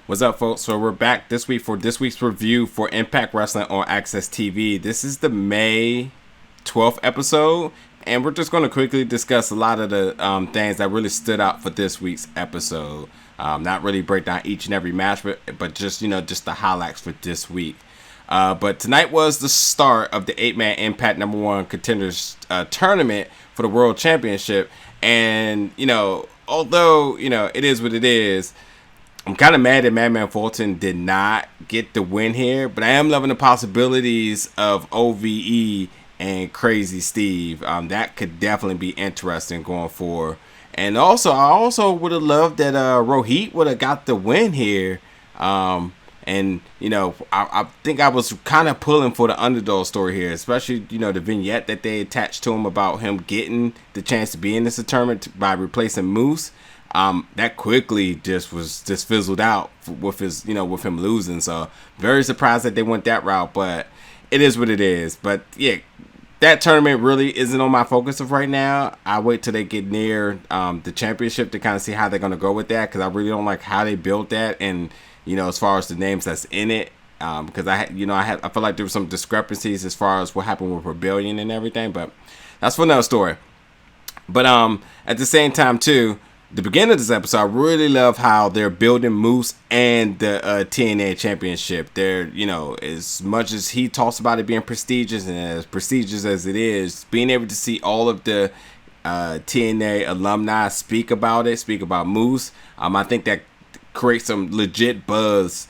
What's up, folks? So we're back this week for this week's review for Impact Wrestling on AXS TV. This is the May 12th episode, and we're just going to quickly discuss a lot of the things that really stood out for this week's episode. Not really break down each and every match, but just just the highlights for this week. But tonight was the start of the 8-man Impact #1 Contenders tournament for the World Championship, and although it is what it is. I'm kind of mad that Madman Fulton did not get the win here, but I am loving the possibilities of OVE and Crazy Steve. That could definitely be interesting going forward. And also, I also would have loved that Rohit would have got the win here. I think I was kind of pulling for the underdog story here, especially, the vignette that they attached to him about him getting the chance to be in this tournament by replacing Moose. That quickly just fizzled out with with him losing. So very surprised that they went that route, but it is what it is. But yeah, that tournament really isn't on my focus of right now. I wait till they get near the championship to kind of see how they're gonna go with that, because I really don't like how they built that, and as far as the names that's in it, because I feel like there were some discrepancies as far as what happened with Rebellion and everything, but that's for another story. But at the same time too, the beginning of this episode, I really love how they're building Moose and the TNA Championship. They're, as much as he talks about it being prestigious, and as prestigious as it is, being able to see all of the TNA alumni speak about Moose, I think that creates some legit buzz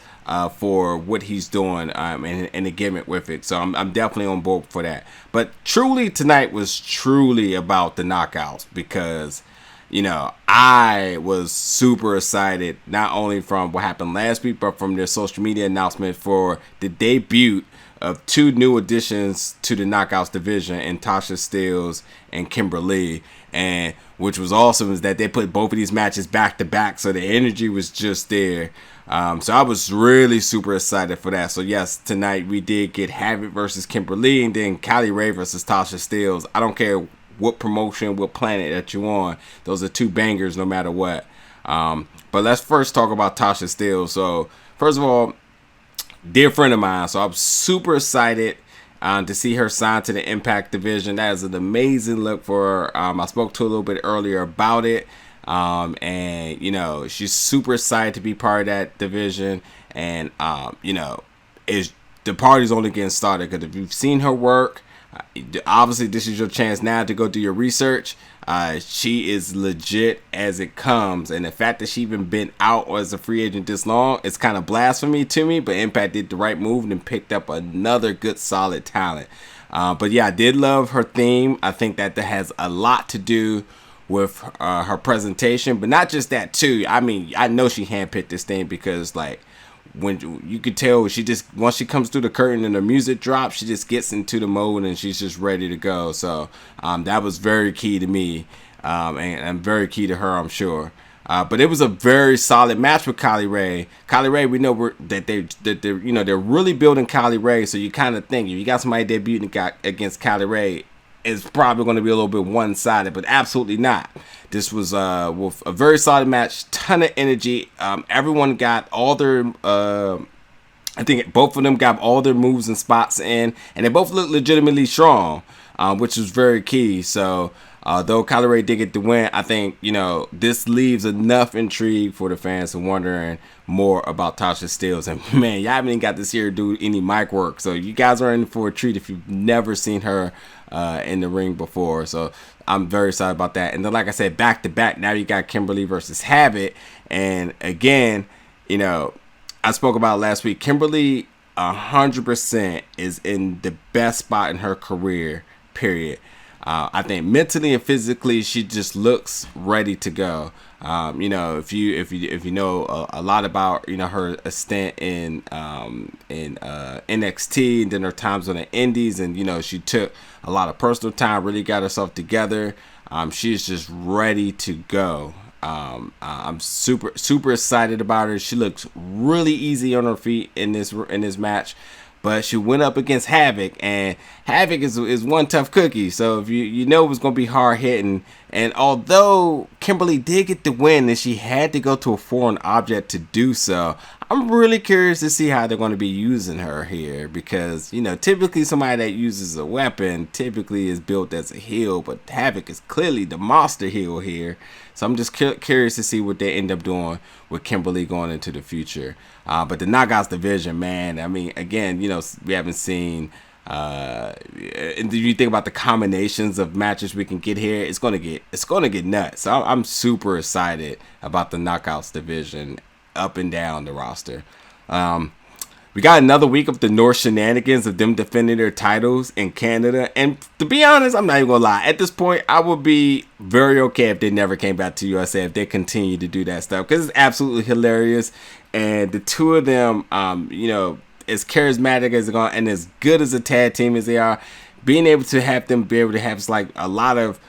for what he's doing and the gimmick with it. So I'm definitely on board for that. But truly, tonight was truly about the knockouts, because I was super excited, not only from what happened last week, but from their social media announcement for the debut of two new additions to the Knockouts division in Tasha Steelz and Kimber Lee. And which was awesome is that they put both of these matches back to back, so the energy was just there. So I was really super excited for that. So yes, tonight we did get Havok versus Kimber Lee, and then Kylie Rae versus Tasha Steelz. I don't care what promotion, what planet that you on, those are two bangers no matter what. But let's first talk about Tasha Steelz. So first of all, dear friend of mine, so I'm super excited to see her signed to the Impact division. That is an amazing look for her. I spoke to her a little bit earlier about it, and she's super excited to be part of that division. And is the party's only getting started, because if you've seen her work, obviously this is your chance now to go do your research. She is legit as it comes, and the fact that she even been out as a free agent this long, it's kind of blasphemy to me, but Impact did the right move and picked up another good solid talent. But yeah, I did love her theme. I think that has a lot to do with her presentation, but not just that too. I mean, I know she handpicked this thing, because when you could tell, she just, once she comes through the curtain and the music drops, she just gets into the mode and she's just ready to go. So that was very key to me, and very key to her, I'm sure. But it was a very solid match with Kylie Rae. Kylie Rae, we know that they're really building Kylie Rae. So you kind of think, if you got somebody debuting against Kylie Rae, it's probably going to be a little bit one-sided, but absolutely not. This was with a very solid match, ton of energy. Everyone got all their, I think both of them got all their moves and spots in, and they both look legitimately strong, which was very key. So though Kylie Rae did get the win, I think this leaves enough intrigue for the fans and wondering more about Tasha Steelz. And man, y'all haven't even got to see her do any mic work, so you guys are in for a treat if you've never seen her in the ring before. So I'm very excited about that. And then, like I said, back to back, now you got Kimber Lee versus Havok. And again, I spoke about last week, Kimber Lee 100% is in the best spot in her career, period. I think mentally and physically, she just looks ready to go. If you know a lot about her stint in NXT, and then her times on the Indies, and she took a lot of personal time, really got herself together. She's just ready to go. I'm super excited about her. She looks really easy on her feet in this match. But she went up against Havok, and Havok is one tough cookie. So if you know it was going to be hard hitting. And although Kimber Lee did get the win, and she had to go to a foreign object to do so, I'm really curious to see how they're going to be using her here, because, you know, typically somebody that uses a weapon typically is built as a heel, but Havok is clearly the monster heel here. So I'm just curious to see what they end up doing with Kimber Lee going into the future. But the Knockouts division, man, I mean, again, you know, we haven't seen... and do you think about the combinations of matches we can get here? It's gonna get nuts. So I'm super excited about the Knockouts division up and down the roster. We got another week of the Norse shenanigans of them defending their titles in Canada. And to be honest, I'm not even gonna lie. At this point, I would be very okay if they never came back to USA, if they continue to do that stuff, because it's absolutely hilarious. And the two of them, you know, as charismatic as they're going and as good as a tag team as they are, being able to have them be able to have like a lot of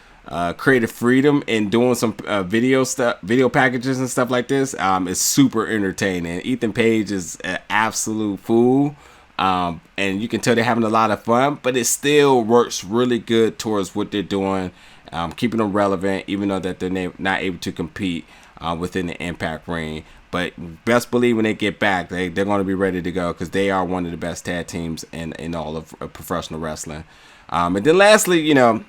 creative freedom in doing some video packages and stuff like this is super entertaining. Ethan Page is an absolute fool, and you can tell they're having a lot of fun, but it still works really good towards what they're doing, keeping them relevant, even though that they're not able to compete within the Impact ring. But best believe when they get back, they're going to be ready to go, because they are one of the best tag teams in all of professional wrestling. And then lastly, you know,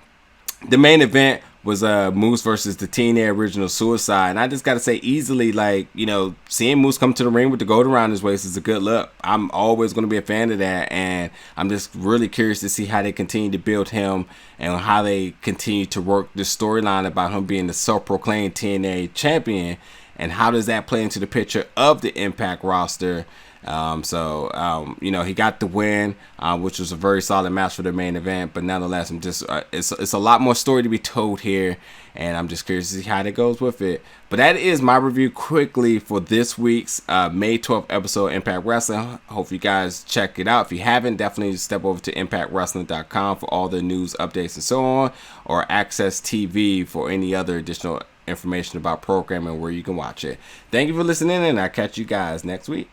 the main event was Moose versus the Tini Original Suicide. And I just got to say, easily, like, you know, seeing Moose come to the ring with the gold around his waist is a good look. I'm always going to be a fan of that. And I'm just really curious to see how they continue to build him and how they continue to work the storyline about him being the self-proclaimed TNA champion. And how does that play into the picture of the Impact roster? You know, he got the win, which was a very solid match for the main event. But nonetheless, I'm just it's a lot more story to be told here, and I'm just curious to see how it goes with it. But that is my review quickly for this week's May 12th episode of Impact Wrestling. Hope you guys check it out. If you haven't, definitely step over to ImpactWrestling.com for all the news, updates, and so on, or AXS TV for any other additional information about programming where you can watch it. Thank you for listening, and I'll catch you guys next week.